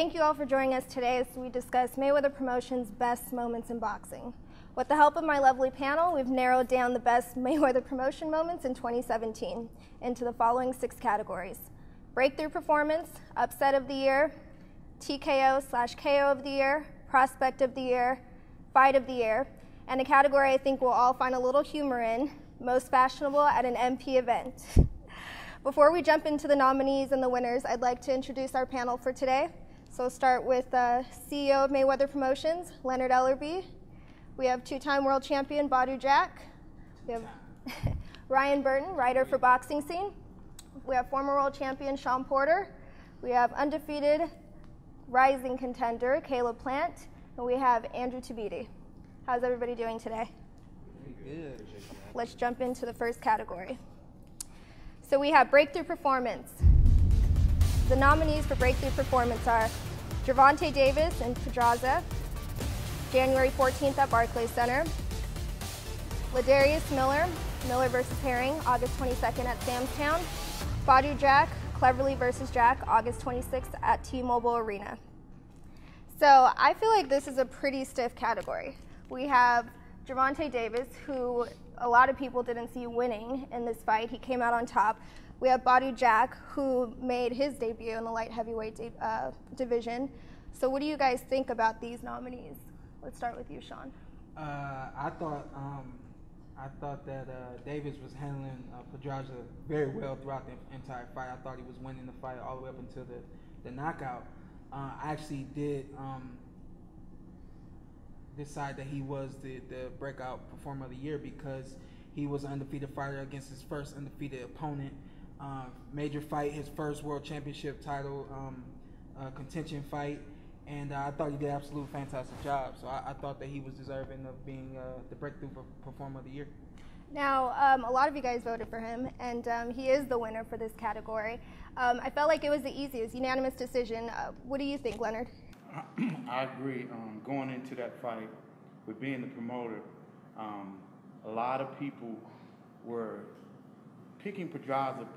Thank you all for joining us today as we discuss Mayweather Promotions' best moments in boxing. With the help of my lovely panel, we've narrowed down the best Mayweather Promotion moments in 2017 into the following 6 categories: Breakthrough Performance, Upset of the Year, TKO/KO of the Year, Prospect of the Year, Fight of the Year, and a category I think we'll all find a little humor in, Most Fashionable at an MP Event. Before we jump into the nominees and the winners, I'd like to introduce our panel for today. So we'll start with CEO of Mayweather Promotions, Leonard Ellerbe. We have 2-time world champion Badou Jack. We have Ryan Burton, writer for Boxing Scene. We have former world champion Shawn Porter. We have undefeated rising contender Caleb Plant. And we have Andrew Tabiti. How's everybody doing today? Good. Let's jump into the first category. So we have Breakthrough Performance. The nominees for Breakthrough Performance are Gervonta Davis and Pedraza, January 14th at Barclays Center. Ladarius Miller, Miller versus Herring, August 22nd at Sam's Town. Badou Jack, Cleverly versus Jack, August 26th at T-Mobile Arena. So I feel like this is a pretty stiff category. We have Gervonta Davis, who a lot of people didn't see winning in this fight. He came out on top. We have Badou Jack, who made his debut in the light heavyweight division. So what do you guys think about these nominees? Let's start with you, Shawn. I thought that Davis was handling Pedraza very well throughout the entire fight. I thought he was winning the fight all the way up until the knockout. I actually did decide that he was the breakout performer of the year because he was an undefeated fighter against his first undefeated opponent. Major fight, his first world championship title contention fight, and I thought he did an absolute fantastic job. So I thought that he was deserving of being the breakthrough performer of the year. Now, a lot of you guys voted for him, and he is the winner for this category. I felt like it was the easiest, unanimous decision. What do you think, Leonard? I agree. Going into that fight, with being the promoter, a lot of people were picking Pedraza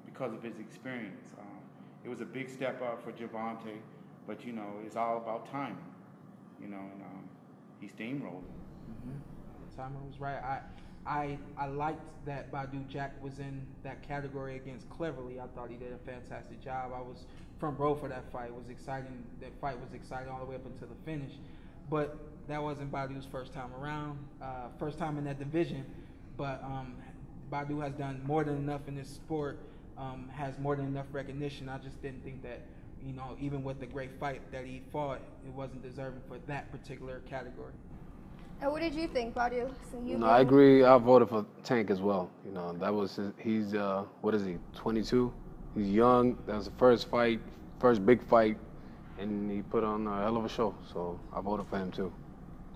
because of his experience. It was a big step up for Gervonta, but you know it's all about timing. You know, and he steamrolled. The timing was right. I liked that Badou Jack was in that category against Cleverly. I thought he did a fantastic job. I was front row for that fight. It was exciting. That fight was exciting all the way up until the finish. But that wasn't Badou's first time around, first time in that division. But Badou has done more than enough in this sport, has more than enough recognition. I just didn't think that, you know, even with the great fight that he fought, it wasn't deserving for that particular category. And what did you think, Badou? No, I agree. I voted for Tank as well. You know, that was he's what is he? 22. He's young. That was the first fight, first big fight, and he put on a hell of a show. So I voted for him too.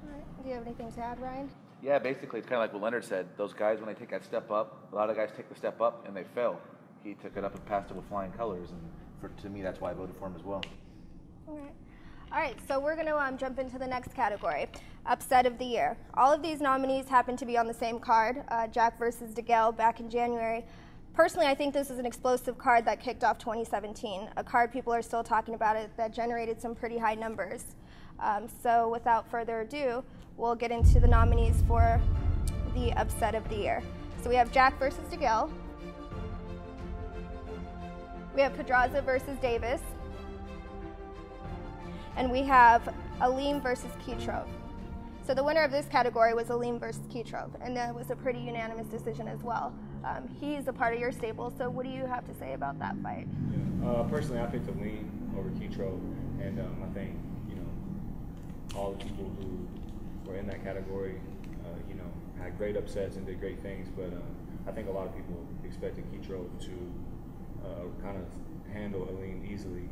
All right. Do you have anything to add, Ryan? Yeah, basically it's kind of like what Leonard said. Those guys, when they take that step up, a lot of guys take the step up and they fail. He took it up and passed it with flying colors, and to me, that's why I voted for him as well. All right, so we're going to jump into the next category, Upset of the Year. All of these nominees happen to be on the same card, Jack versus DeGale back in January. Personally, I think this is an explosive card that kicked off 2017, a card people are still talking about it that generated some pretty high numbers. So without further ado, we'll get into the nominees for the Upset of the Year. So we have Jack versus DeGale. We have Pedraza versus Davis. And we have Aleem versus Kitrov. So the winner of this category was Aleem versus Kitrov, and that was a pretty unanimous decision as well. He's a part of your stable, so what do you have to say about that fight? Yeah. Personally, I picked Aleem over Kitrov, and I think, you know, all the people who were in that category, you know, had great upsets and did great things, but I think a lot of people expected Kitrov to kind of handle Aleem easily.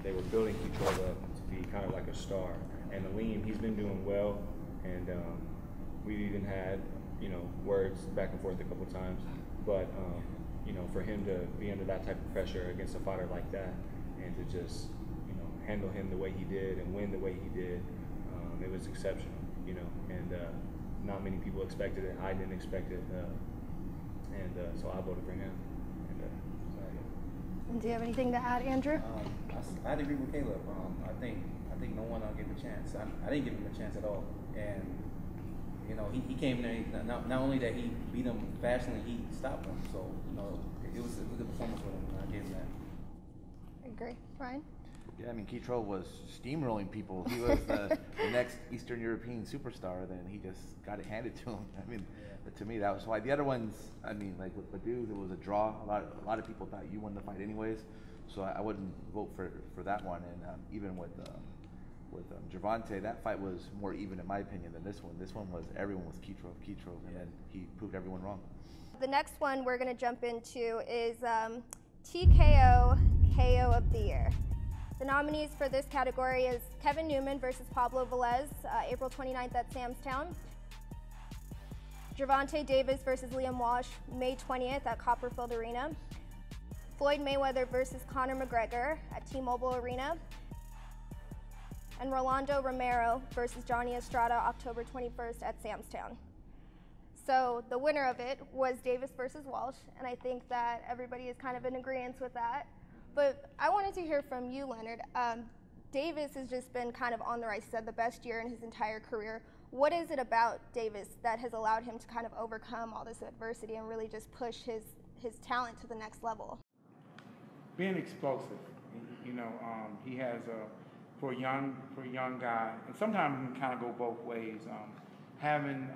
They were building Kitrov up to be kind of like a star. And Aleem, he's been doing well, and we've even had, you know, words back and forth a couple times. But, you know, for him to be under that type of pressure against a fighter like that and to just, you know, handle him the way he did and win the way he did, it was exceptional, you know. And not many people expected it. I didn't expect it. So I voted for him. Do you have anything to add, Andrew? I'd agree with Caleb. I think no one gave him a chance. I didn't give him a chance at all. And you know, he came there. Not only that he beat him fashionably, he stopped him. So you know, it was a good performance for him. I gave him that. I agree, Ryan. Yeah, I mean, Kitro was steamrolling people. He was the next Eastern European superstar. Then he just got it handed to him. I mean, but to me, that was why. The other ones, I mean, like with Badou, it was a draw. A lot of people thought you won the fight anyways, so I wouldn't vote for that one. And even with Gervonta, that fight was more even in my opinion than this one. This one was everyone was Kitro, and then he proved everyone wrong. The next one we're going to jump into is TKO KO of the Year. The nominees for this category is Kevin Newman versus Pablo Velez, April 29th at Sam's Town. Gervonta Davis versus Liam Walsh, May 20th at Copperfield Arena. Floyd Mayweather versus Conor McGregor at T-Mobile Arena. And Rolando Romero versus Johnny Estrada, October 21st at Sam's Town. So the winner of it was Davis versus Walsh, and I think that everybody is kind of in agreement with that. But I wanted to hear from you, Leonard. Davis has just been kind of on the rise. He's had the best year in his entire career. What is it about Davis that has allowed him to kind of overcome all this adversity and really just push his talent to the next level? Being explosive, you know, he has for a young guy, and sometimes it can kind of go both ways. Having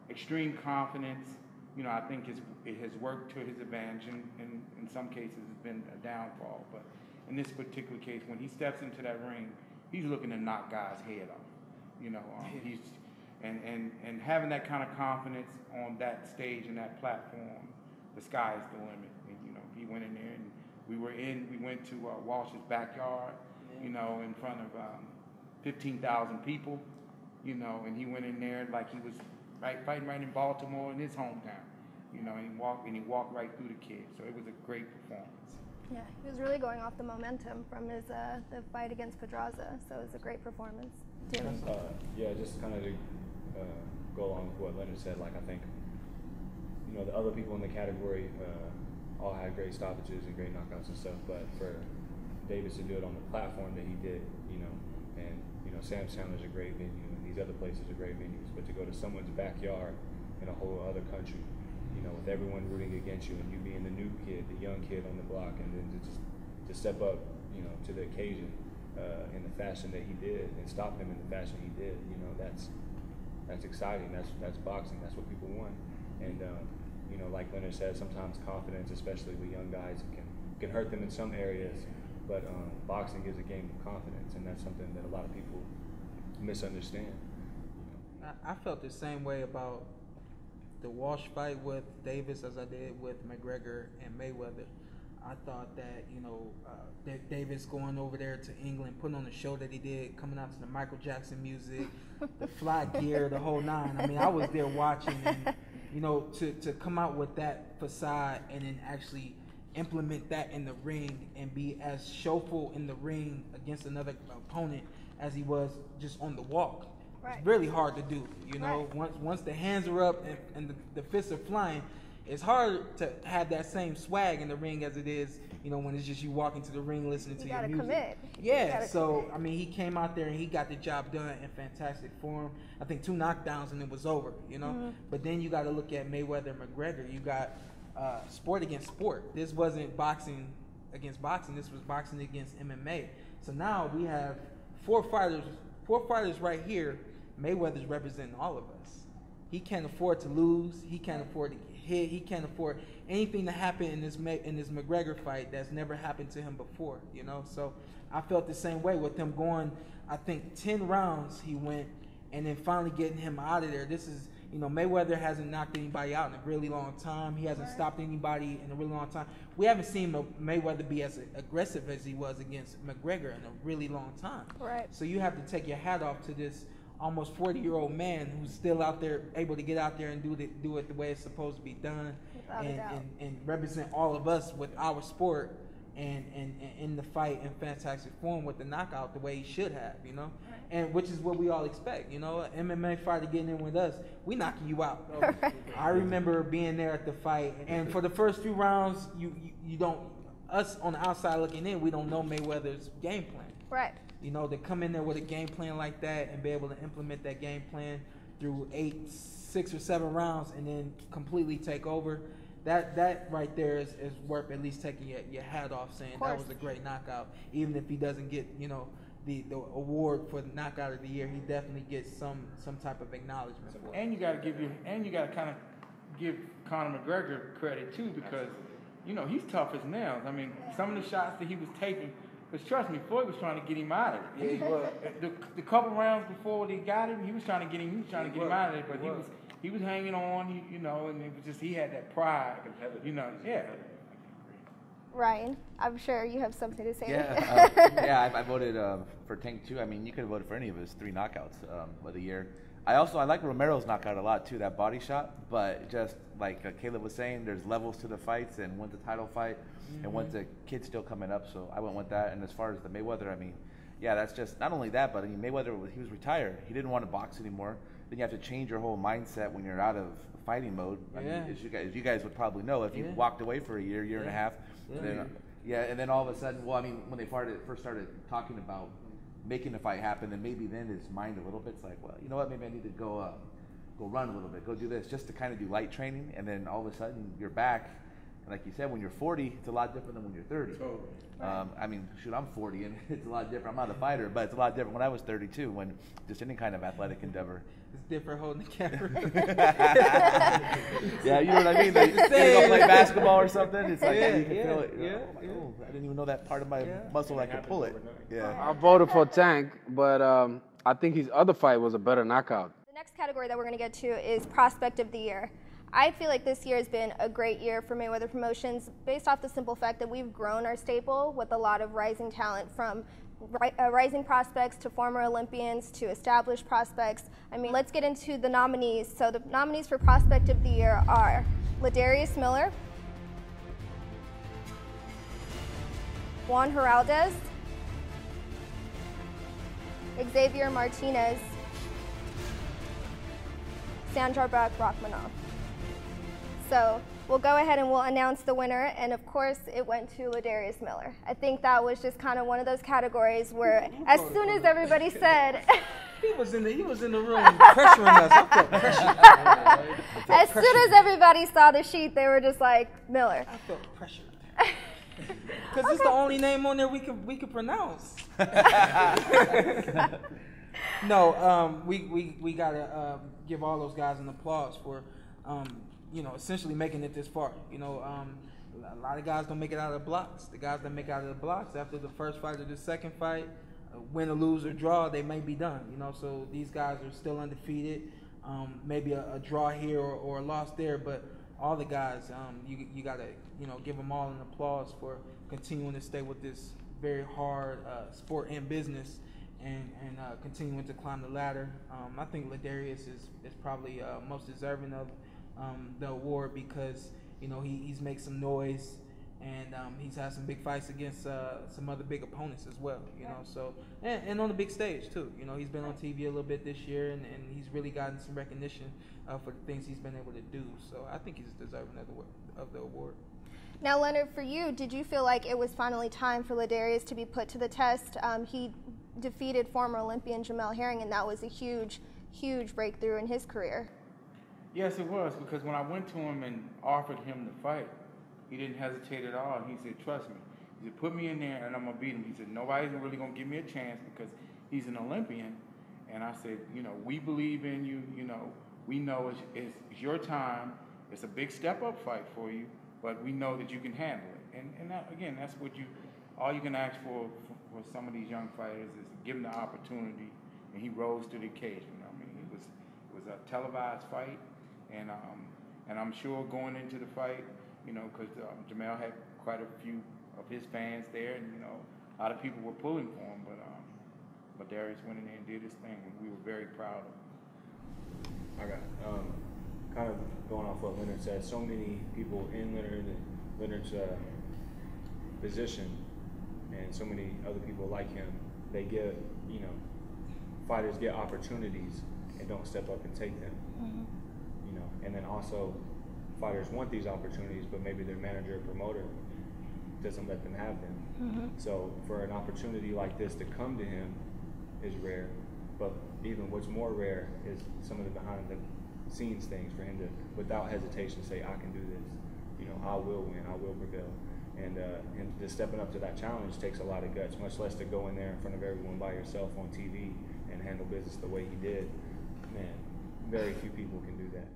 extreme confidence, you know, I think it has worked to his advantage, and in some cases it's been a downfall. But in this particular case, when he steps into that ring, he's looking to knock guys' head off. You know, he's and having that kind of confidence on that stage and that platform, the sky is the limit. And, you know, he went in there, and we went to Walsh's backyard, you know, in front of 15,000 people, you know, and he went in there like he was fighting right in Baltimore in his hometown, you know, and he walked right through the kid. So it was a great performance. Yeah, he was really going off the momentum from his the fight against Pedraza, so it was a great performance. Yeah, just kind of to go along with what Leonard said, like I think, you know, the other people in the category all had great stoppages and great knockouts and stuff, but for Davis to do it on the platform that he did, you know, and, you know, Sam's Town is a great venue, and these other places are great venues, but to go to someone's backyard in a whole other country, you know, with everyone rooting against you and you being the new kid, the young kid on the block, and then to step up, you know, to the occasion in the fashion that he did and stop him in the fashion he did, you know, that's exciting. That's boxing. That's what people want. And you know, like Leonard said, sometimes confidence, especially with young guys, can hurt them in some areas. But boxing is a game of confidence, and that's something that a lot of people misunderstand. You know? I felt the same way about the Walsh fight with Davis as I did with McGregor and Mayweather. I thought that, you know, Davis going over there to England, putting on the show that he did, coming out to the Michael Jackson music, the fly gear, the whole nine. I mean, I was there watching, and, you know, to come out with that facade and then actually implement that in the ring and be as showful in the ring against another opponent as he was just on the walk. Right. It's really hard to do, you know. Right. Once the hands are up and the fists are flying, it's hard to have that same swag in the ring as it is, you know, when it's just you walking to the ring listening to your music. Commit. Yeah, so, I mean, he came out there and he got the job done in fantastic form. I think 2 knockdowns and it was over, you know. Mm-hmm. But then you got to look at Mayweather and McGregor. You got sport against sport. This wasn't boxing against boxing. This was boxing against MMA. So now we have 4 fighters right here. Mayweather's representing all of us. He can't afford to lose. He can't afford to get hit. He can't afford anything to happen in this McGregor fight that's never happened to him before, you know. So I felt the same way with him going, I think 10 rounds he went, and then finally getting him out of there. This is, you know, Mayweather hasn't knocked anybody out in a really long time. He hasn't stopped anybody in a really long time. We haven't seen Mayweather be as aggressive as he was against McGregor in a really long time. Right. So you have to take your hat off to this almost 40-year-old man who's still out there, able to get out there and do it the way it's supposed to be done, and represent all of us with our sport and in the fight in fantastic form with the knockout the way he should have, you know, and which is what we all expect, you know. An MMA fighter getting in with us, we knocking you out. I remember being there at the fight, and for the first few rounds, you don't. us on the outside looking in, we don't know Mayweather's game plan. Right. You know, to come in there with a game plan like that and be able to implement that game plan through 6 or 7 rounds and then completely take over, that right there is worth at least taking your hat off, saying that was a great knockout. Even if he doesn't get, you know, the award for the knockout of the year, he definitely gets some type of acknowledgement for it. And you got to kind of give Conor McGregor credit too, because you know he's tough as nails. I mean, some of the shots that he was taking, because trust me, Floyd was trying to get him out of it. Yeah, he was. The couple rounds before they got him, he was trying to get him out of it, but he was hanging on, you know, and it was just he had that pride, you know. Yeah. Ryan, I'm sure you have something to say. Yeah, I voted for Tank too. I mean, you could have voted for any of his 3 knockouts of the year. I like Romero's knockout a lot too, that body shot. But just like Caleb was saying, there's levels to the fights, and one's a title fight, and one's a kid still coming up. So I went with that. And as far as the Mayweather, I mean, yeah, that's just not only that, but I mean, Mayweather he was retired. He didn't want to box anymore. Then you have to change your whole mindset when you're out of fighting mode. I mean, as you guys would probably know, if you walked away for a year and a half. And then all of a sudden, well, I mean, when they first started talking about making the fight happen, and maybe then his mind a little bit, it's like, well, you know what, maybe I need to go run a little bit, go do this, just to kind of do light training, and then all of a sudden you're back. And like you said, when you're 40, it's a lot different than when you're 30. Totally. I mean, shoot, I'm 40, and it's a lot different. I'm not a fighter, but it's a lot different when I was 32, when just any kind of athletic endeavor. It's different holding the camera. Yeah, you know what I mean? Like, you go play basketball or something, it's like, you can feel it. Oh, I didn't even know that part of my muscle I could pull it. Yeah. I voted for Tank, but I think his other fight was a better knockout. The next category that we're going to get to is Prospect of the Year. I feel like this year has been a great year for Mayweather Promotions based off the simple fact that we've grown our stable with a lot of rising talent, from rising prospects to former Olympians to established prospects. I mean, let's get into the nominees. So the nominees for Prospect of the Year are Ladarius Miller, Juan Heraldez, Xavier Martinez, Sandra Rachmanov. So we'll go ahead and we'll announce the winner, and of course it went to Ladarius Miller. I think that was just kind of one of those categories where as soon as everybody said he was in the room pressuring us. I felt pressure. As soon as everybody saw the sheet, they were just like, Miller. I felt pressure. Because it's the only name on there we could pronounce. No, we gotta give all those guys an applause for you know, essentially making it this far. You know, a lot of guys don't make it out of the blocks. The guys that make it out of the blocks after the first fight or the second fight, win or lose or draw, they may be done. You know, so these guys are still undefeated. Maybe a draw here or a loss there, but all the guys, you gotta, you know, give them all an applause for continuing to stay with this very hard sport and business, and continuing to climb the ladder. I think Ladarius is probably most deserving of the award, because you know he's made some noise, and he's had some big fights against some other big opponents as well. You know, so and on the big stage too. You know, he's been on TV a little bit this year, and he's really gotten some recognition for the things he's been able to do. So I think he's deserving of the award. Now, Leonard, for you, did you feel like it was finally time for Ladarius to be put to the test? He defeated former Olympian Jamel Herring, and that was a huge breakthrough in his career. Yes, it was, because when I went to him and offered him the fight, he didn't hesitate at all. He said, trust me. He said, put me in there and I'm going to beat him. He said, nobody's really going to give me a chance because he's an Olympian. And I said, you know, we believe in you. You know, we know it's your time. It's a big step-up fight for you, but we know that you can handle it. And that, again, that's what all you can ask for some of these young fighters is give them the opportunity. And he rose to the occasion. I mean, it was a televised fight. And I'm sure going into the fight, you know, because Jamel had quite a few of his fans there, and you know, a lot of people were pulling for him. But Darius went in there and did his thing, and we were very proud of him. I got kind of going off what Leonard said. So many people in Leonard's position, and so many other people like him. They get, you know, fighters get opportunities and don't step up and take them. Mm-hmm. You know, and then also fighters want these opportunities, but maybe their manager or promoter doesn't let them have them. So for an opportunity like this to come to him is rare, but even what's more rare is some of the behind the scenes things for him to, without hesitation, say, I can do this. You know, I will win, I will prevail. And just stepping up to that challenge takes a lot of guts, much less to go in there in front of everyone by yourself on TV and handle business the way he did. Man, very few people can do that.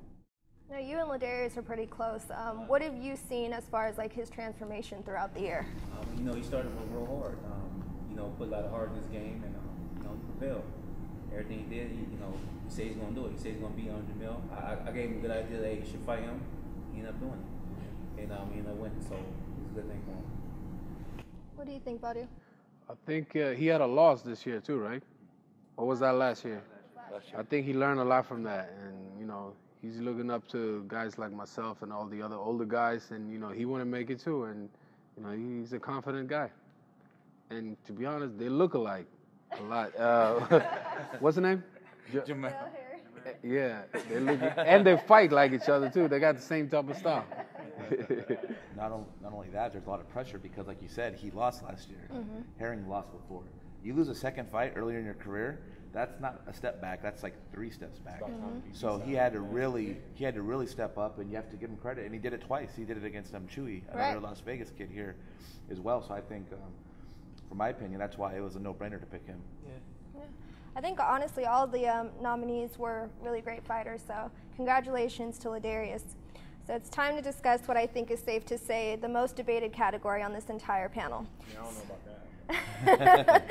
Now, you and Ladarius are pretty close. What have you seen as far as like his transformation throughout the year? You know, he started with real hard. You know, put a lot of heart in his game, and you know, he prevailed. Everything he did, he said he's gonna do it. He said he's gonna be 100 mil. I gave him a good idea that he should fight him. He ended up doing it, and he ended up winning. So it's a good thing for him. What do you think, Badou? I think he had a loss this year too, right? Or was that last year? I think he learned a lot from that, and you know, he's looking up to guys like myself and all the other older guys, and you know, he want to make it too, and you know, he's a confident guy. And to be honest, they look alike a lot. What's the name? Jamal. Yeah, they look, and they fight like each other too. They got the same type of style. Not only that, there's a lot of pressure because, like you said, he lost last year. Herring lost before. You lose a second fight earlier in your career, that's not a step back. That's like 3 steps back. So he had to really step up, and you have to give him credit. And he did it twice. He did it against Chewy, another Las Vegas kid here, as well. So I think, from my opinion, that's why it was a no-brainer to pick him. Yeah. I think honestly, all the nominees were really great fighters. So congratulations to Ladarius. So it's time to discuss what I think is safe to say the most debated category on this entire panel. Yeah, I don't know about that.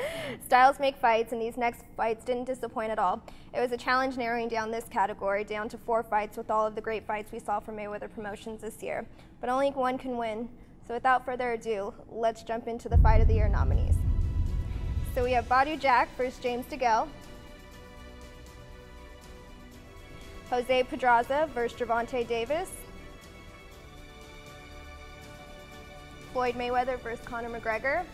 Styles make fights, and these next fights didn't disappoint at all. It was a challenge narrowing down this category down to 4 fights with all of the great fights we saw from Mayweather Promotions this year. But only one can win. So without further ado, let's jump into the Fight of the Year nominees. So we have Badou Jack versus James DeGale, Jose Pedraza versus Gervonta Davis, Floyd Mayweather versus Conor McGregor,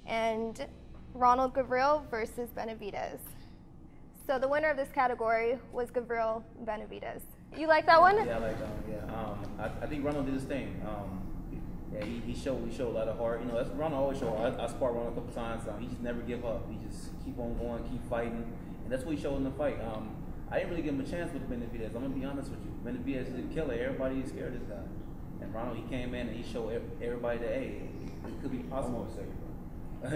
and Ronald Gavril versus Benavidez. So the winner of this category was Gavril Benavidez. You like that one? Yeah, I like that one. Yeah. I think Ronald did his thing. Yeah, he showed a lot of heart. You know, that's Ronald always showed. I sparred Ronald a couple times. He just never give up. He just keep on going, keep fighting, and that's what he showed in the fight. I didn't really give him a chance with Benavidez. I'm gonna be honest with you. Benavidez is a killer. Everybody is scared of this guy. And Ronald, he came in and he showed everybody that hey, it could be possible. It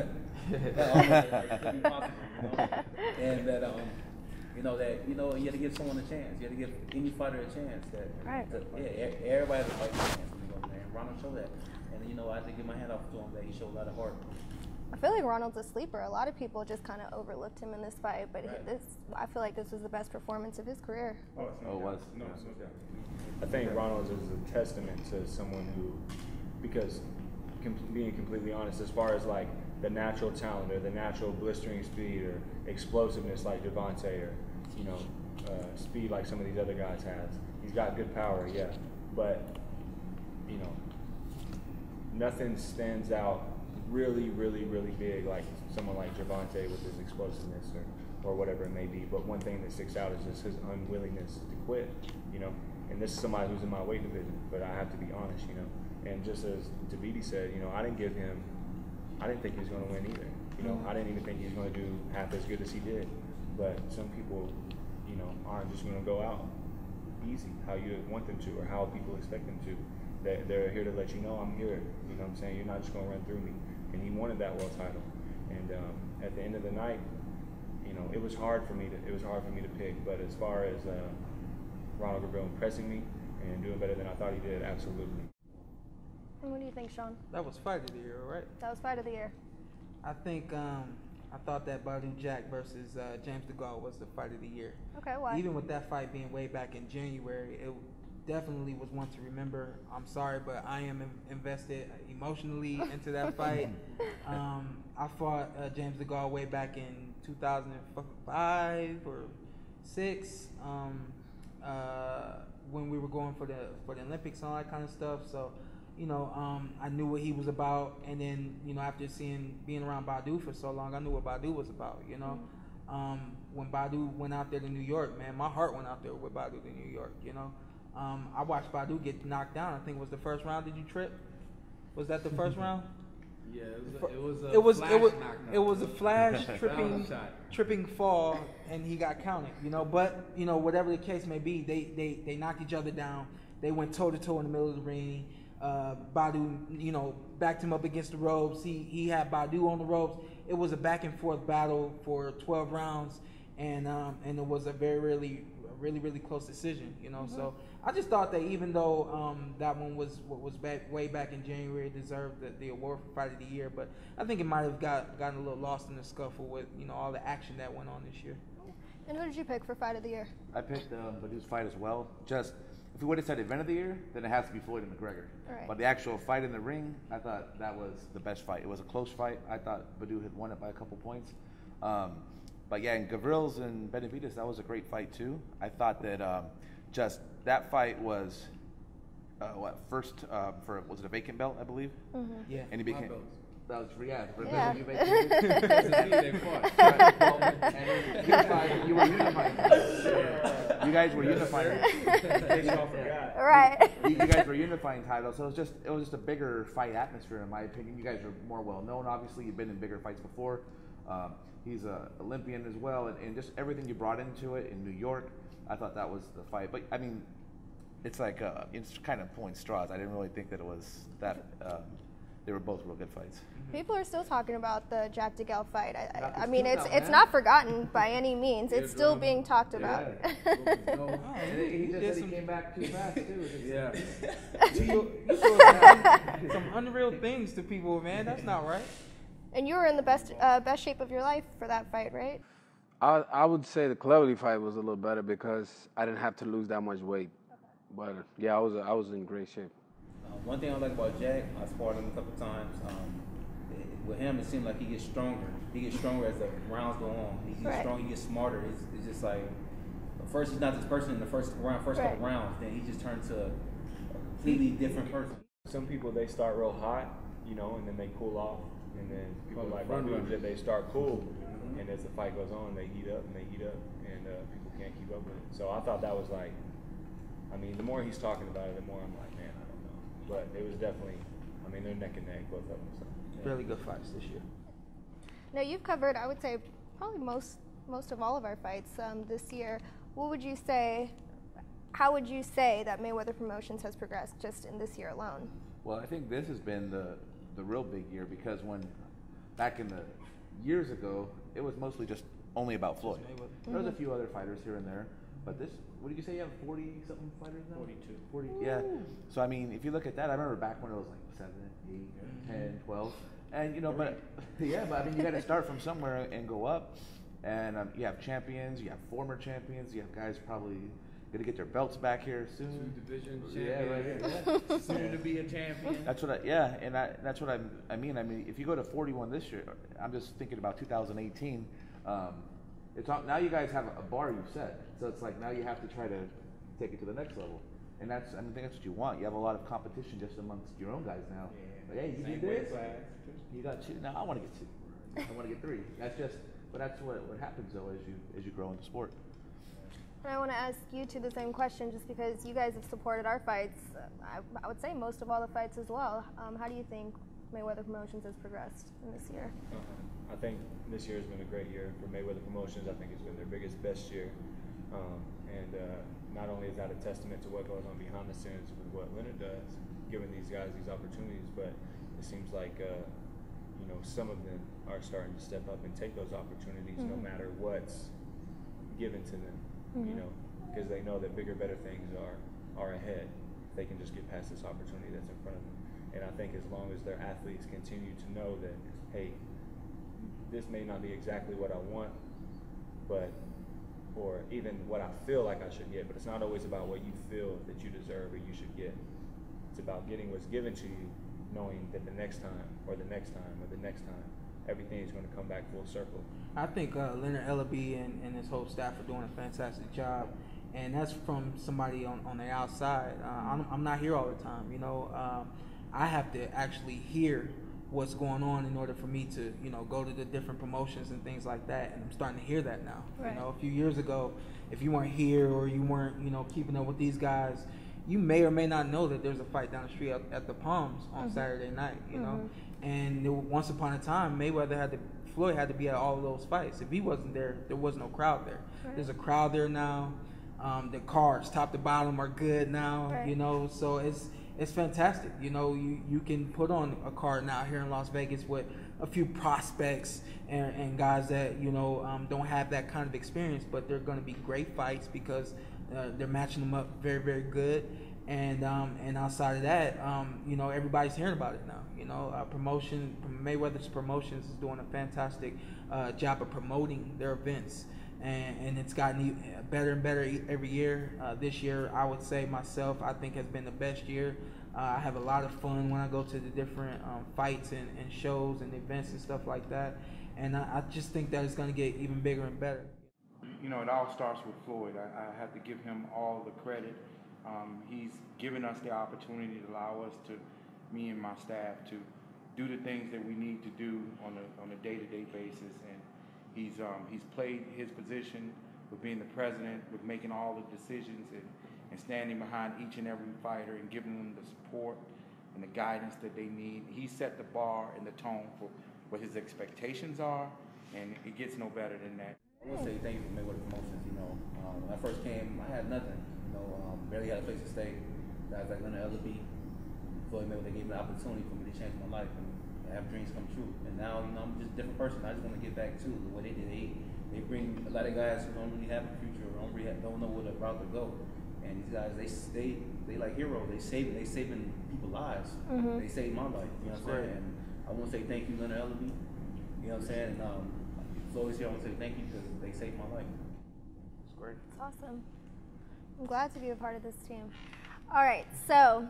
could be possible. And that you had to give someone a chance. You had to give any fighter a chance. Everybody has a fighting chance when you go there. And Ronald showed that. And I had to give my hand off to him that he showed a lot of heart. I feel like Ronald's a sleeper. A lot of people just kind of overlooked him in this fight, but I feel like this was the best performance of his career. It was. I think Ronald's is a testament to someone who, because being completely honest, as far as like the natural talent or the natural blistering speed or explosiveness like Gervonta or speed like some of these other guys has, he's got good power, yeah, but nothing stands out really, really, really big like someone like Gervonta with his explosiveness or whatever it may be. But one thing that sticks out is just his unwillingness to quit, and this is somebody who's in my weight division, but I have to be honest, and just as Tabiti said, I didn't think he was going to win either. I didn't even think he was going to do half as good as he did. But some people, aren't just going to go out easy how you want them to or how people expect them to. They're here to let you know I'm here. You know what I'm saying? You're not just going to run through me. And he wanted that world title. And at the end of the night, it was hard for me to pick. But as far as Ronald Gavril impressing me and doing better than I thought he did, absolutely. And what do you think, Shawn? That was Fight of the Year, right? That was Fight of the Year. I think I thought that Badou Jack versus James DeGale was the Fight of the Year. Okay, why? Even with that fight being way back in January, it definitely was one to remember. I'm sorry, but I am invested emotionally into that fight. I fought James DeGale way back in 2005 or 6 when we were going for the Olympics and all that kind of stuff. So, I knew what he was about, and then after being around Badou for so long, I knew what Badou was about. When Badou went out there to New York, man, my heart went out there with Badou to New York. I watched Badou get knocked down. I think it was the first round. Did you trip? Was that the first round? Yeah, it was a flash tripping fall, and he got counted. But whatever the case may be, they knocked each other down. They went toe to toe in the middle of the ring. Badou, backed him up against the ropes. He had Badou on the ropes. It was a back and forth battle for 12 rounds, and it was a really close decision. So I just thought that even though that one was way back in January, it deserved the award for Fight of the Year, but I think it might have gotten a little lost in the scuffle with all the action that went on this year. And who did you pick for Fight of the Year? I picked Badou's fight as well. Just if we would have said Event of the Year, then it has to be Floyd and McGregor. Right. But the actual fight in the ring, I thought that was the best fight. It was a close fight. I thought Badou had won it by a couple points. But yeah, and Gavril's and Benavidez, that was a great fight too. I thought that just that fight was first for, was it a vacant belt, I believe? Mm-hmm. Yeah. And he became. That was Yeah. you were unifying. You guys were unifying. Right. You guys were unifying titles, so it was just a bigger fight atmosphere, in my opinion. You guys are more well known. Obviously, you've been in bigger fights before. He's an Olympian as well, and just everything you brought into it in New York, I thought that was the fight. But I mean, it's like it's kind of pulling straws. I didn't really think that it was that. They were both real good fights. People are still talking about the Jack DeGale fight. I mean, still it's not forgotten by any means. It's still being talked about. He just said he came back too fast too. Yeah. You some unreal things to people, man. That's not right. And you were in the best shape of your life for that fight, right? I would say the Cleverly fight was a little better because I didn't have to lose that much weight. But yeah, I was in great shape. One thing I like about Jack, I sparred him a couple times. With him, it seemed like he gets stronger. He gets stronger as the rounds go on. He gets stronger, he gets smarter. It's just like, first he's not this person in the first couple rounds, then he just turns to a completely different person. Some people, they start real hot, and then they cool off. And then people like Badou, they start cool. And as the fight goes on, they heat up, and people can't keep up with it. So I thought that was like, the more he's talking about it, the more I'm like, man, I don't know. But it was definitely, they're neck and neck, both of them. So. Really good fights this year. Now, you've covered, I would say, probably most of all of our fights this year. What would you say, how would you say that Mayweather Promotions has progressed just in this year alone? Well, I think this has been the real big year because back in the years ago, it was mostly just only about Floyd. There was a few other fighters here and there, but this, what did you say, you have 40-something fighters now? 42. Yeah. So, if you look at that, I remember back when it was like 7, 8, 10, 12. And, but you got to start from somewhere and go up. And you have champions, you have former champions, you have guys probably going to get their belts back here soon. 2 division champion. Yeah, right here. Soon to be a champion. That's what that's what I mean. If you go to 41 this year, I'm just thinking about 2018. Now you guys have a bar you've set. So it's like now you have to try to take it to the next level. And I think that's what you want. You have a lot of competition just amongst your own guys now. Yeah. Like, hey, you did this? You got 2. Now I want to get 2. I want to get 3. But that's what happens though as you grow in the sport. And I want to ask you two the same question, just because you guys have supported our fights. I would say most of all the fights as well. How do you think Mayweather Promotions has progressed in this year? I think this year has been a great year for Mayweather Promotions. I think it's been their best year. And not only is that a testament to what goes on behind the scenes with what Leonard does, giving these guys these opportunities, but it seems like some of them are starting to step up and take those opportunities no matter what's given to them, because they know that bigger, better things are ahead. They can just get past this opportunity that's in front of them. And I think as long as their athletes continue to know that, hey, this may not be exactly what I want, or even what I feel like I should get, but it's not always about what you feel that you deserve or you should get. It's about getting what's given to you, knowing that the next time, or the next time, or the next time, everything is going to come back full circle. I think Leonard Ellerbe and his whole staff are doing a fantastic job, and that's from somebody on the outside. I'm not here all the time, I have to actually hear what's going on in order for me to, go to the different promotions and things like that. And I'm starting to hear that now. Right. A few years ago, if you weren't here or you weren't, keeping up with these guys, you may or may not know that there's a fight down the street at the Palms on Saturday night, you know. And once upon a time, Floyd had to be at all of those fights. If he wasn't there, there was no crowd there. Right. There's a crowd there now. The cards, top to bottom, are good now, right. You know. So it's fantastic. You know, you can put on a card now here in Las Vegas with a few prospects and guys that, you know, don't have that kind of experience, but they're going to be great fights because they're matching them up very, very good. And outside of that, you know, everybody's hearing about it now. You know, Mayweather's Promotions is doing a fantastic job of promoting their events. And it's gotten better and better every year. This year, I would say myself, I think has been the best year. I have a lot of fun when I go to the different fights and shows and events and stuff like that. And I just think that it's going to get even bigger and better. You know, it all starts with Floyd. I have to give him all the credit. He's given us the opportunity to allow us to, me and my staff, to do the things that we need to do on a day-to-day basis. And he's played his position with being the president, with making all the decisions and standing behind each and every fighter and giving them the support and the guidance that they need. He set the bar and the tone for what his expectations are, and it gets no better than that. I want to say thank you for Mayweather Promotions. You know, when I first came, I had nothing. You know, barely had a place to stay. Guys like Leonard Ellerbe, Floyd Mayweather, gave me the opportunity for me to change my life and have dreams come true. And now, you know, I'm just a different person. I just want to get back to what they did. They bring a lot of guys who don't really have a future, or don't know where the route to go. And these guys, they like heroes. They saving people's lives. They saved my life. You know what I'm saying? And I want to say thank you, Leonard Ellerbe. You know what I'm saying? And Floyd's here. I want to say thank you because they saved my life. It's great. It's awesome. I'm glad to be a part of this team. All right, so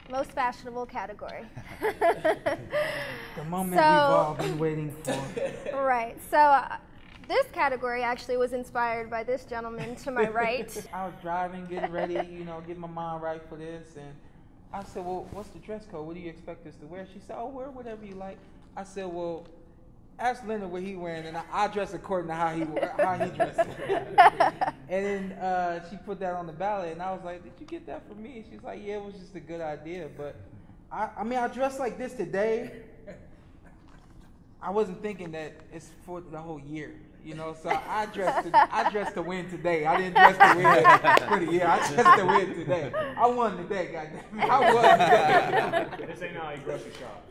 most fashionable category. The moment we've all been waiting for. Right. So this category actually was inspired by this gentleman to my right. I was driving, getting ready, you know, getting my mind right for this, and I said, well, what's the dress code? What do you expect us to wear? She said, oh, wear whatever you like. I said, well, ask Leonard what he wearing, and I dress according to how he dresses. And then she put that on the ballot, and I was like, did you get that from me? She's like, yeah, it was just a good idea. But I mean, I dressed like this today. I wasn't thinking that it's for the whole year, you know. So I dressed to win today. I didn't dress to win for the year. I dressed to win today. I won today, goddamn it. I won today. This ain't how you grocery shop.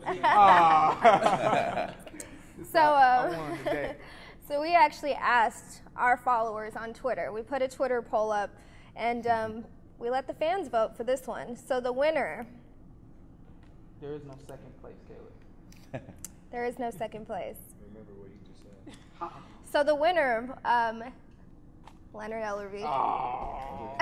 So we actually asked our followers on Twitter. We put a Twitter poll up, and we let the fans vote for this one. So the winner. There is no second place, Caleb. There is no second place. Remember what you just said. So the winner, Leonard Ellerbe. Oh.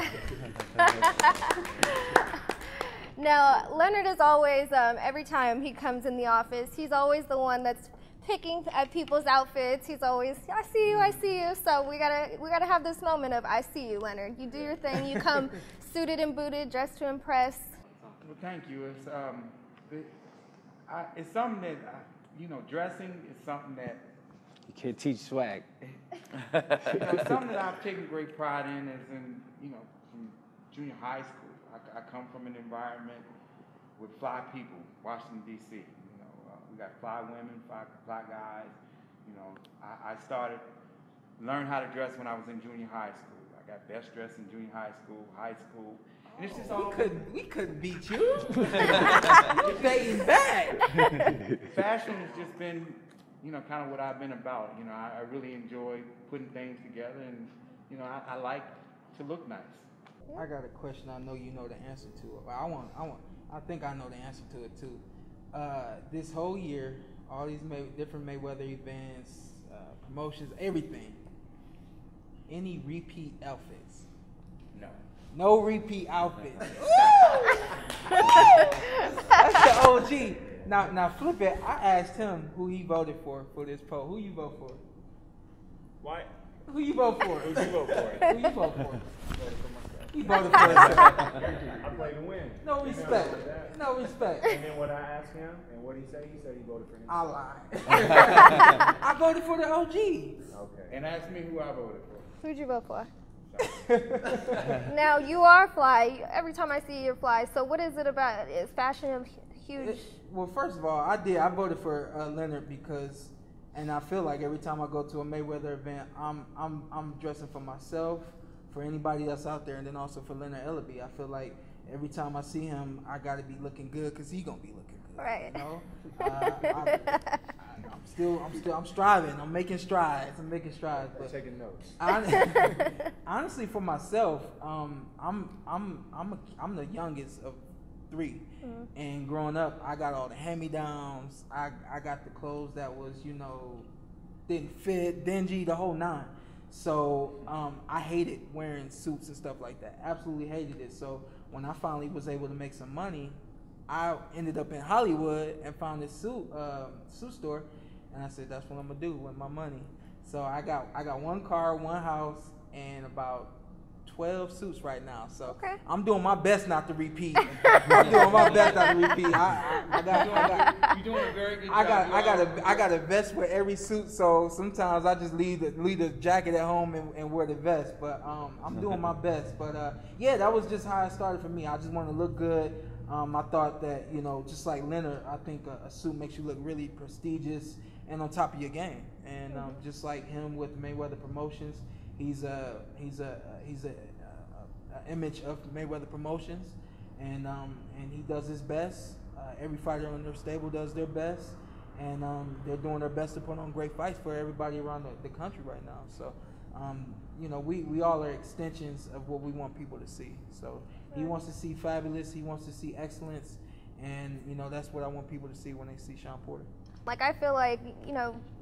Now, Leonard is always, every time he comes in the office, he's always the one that's picking at people's outfits. He's always, I see you, I see you. So we gotta have this moment of, I see you, Leonard. You do your thing. You come suited and booted, dressed to impress. Well, thank you. It's something that, you know, dressing is something that You can't teach swag. you know, something that I've taken great pride in is in, you know, from junior high school. I come from an environment with fly people, Washington, D.C. You know, we got fly women, fly guys. You know, I learned how to dress when I was in junior high school. I got best dressed in junior high school. And it's just all we couldn't beat you. You're dating back. Fashion has just been, you know, kind of what I've been about. You know, I really enjoy putting things together, and you know, I like to look nice. I got a question. I know you know the answer to it, but I think I know the answer to it too. This whole year, all these different Mayweather events, promotions, everything. Any repeat outfits? No. No repeat outfits. That's the OG. Now flip it. I asked him who he voted for this poll. Who you vote for? Why? Who you vote for? Who you vote for? Who you vote for? He voted for himself. I play to win. No respect. No respect. And then what I asked him, and what he said he voted for himself. I lied. I voted for the OG. Okay. And ask me who I voted for. Who'd you vote for? Now, you are fly. Every time I see you, you're fly. So what is it about? Is fashion a huge... Well, first of all, I voted for Leonard because, and I feel like every time I go to a Mayweather event, I'm dressing for myself, for anybody that's out there, and then also for Leonard Ellerbe. I feel like every time I see him, I got to be looking good because he gonna be looking good. Right. You know? I'm striving. I'm making strides. But taking notes. Honestly, for myself, I'm the youngest of 3, and growing up, I got all the hand-me-downs. I got the clothes that was, didn't fit, dingy, the whole 9. So I hated wearing suits and stuff like that. Absolutely hated it. So when I finally was able to make some money, I ended up in Hollywood and found this suit store, and I said, that's what I'm gonna do with my money. So I got 1 car, 1 house, and about 12 suits right now. So I'm doing my best not to repeat. You're doing a very good job. I got a vest for every suit, so sometimes I just leave the jacket at home and wear the vest. But I'm doing my best. But yeah, that was just how it started for me. I just wanted to look good. I thought that, just like Leonard, I think a suit makes you look really prestigious and on top of your game. And just like him with Mayweather Promotions, he's a image of Mayweather Promotions, and he does his best. Every fighter on their stable does their best, and they're doing their best to put on great fights for everybody around the country right now. So, we all are extensions of what we want people to see. So he wants to see fabulous, he wants to see excellence, and that's what I want people to see when they see Shawn Porter. Like, I feel like,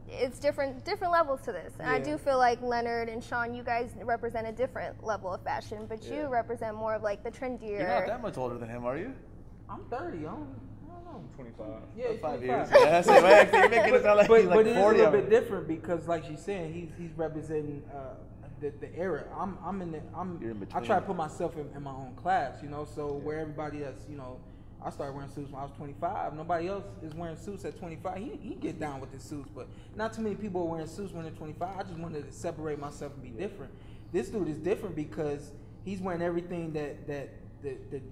it's different levels to this. And I do feel like Leonard and Shawn, you guys represent a different level of fashion, but you represent more of like the trendier. You're not that much older than him, are you? I'm 30. I don't know. I'm 25. Yeah, 5 25. years. Yeah, so you're making it sound like he's like 40. But it is a little bit different because, like she's saying, he's representing the era. I'm in between. I try to put myself in my own class, So where everybody that's I started wearing suits when I was 25. Nobody else is wearing suits at 25. He get down with the suits, but not too many people are wearing suits when they're 25. I just wanted to separate myself and be different. This dude is different because he's wearing everything that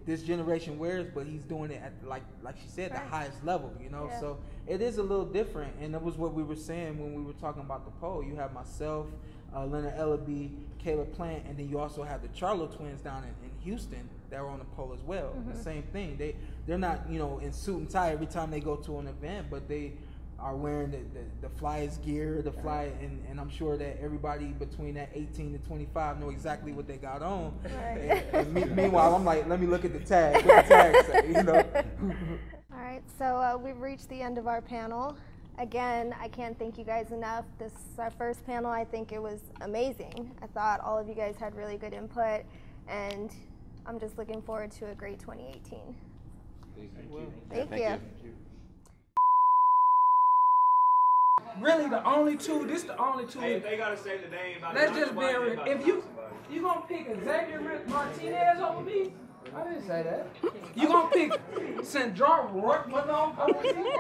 this generation wears, but he's doing it at like she said, the highest level. Yeah. So it is a little different, and that was what we were saying when we were talking about the poll. You have myself, Leonard Ellerbe, Caleb Plant, and then you also have the Charlo twins down in Houston that were on the poll as well. The same thing. They're not in suit and tie every time they go to an event, but they are wearing the flyest gear, the fly, and I'm sure that everybody between that 18 to 25 know exactly what they got on. Right. And meanwhile, I'm like, let me look at the tag. What the tag say, All right, so we've reached the end of our panel. Again, I can't thank you guys enough. This is our first panel. I think it was amazing. I thought all of you guys had really good input, and I'm just looking forward to a great 2018. Thank you. Really, the only two. This the only two. Hey, they gotta say the name. Let's just be real. If you gonna pick Xavier Martinez over me, I didn't say that. You gonna pick St. John Rourke over me?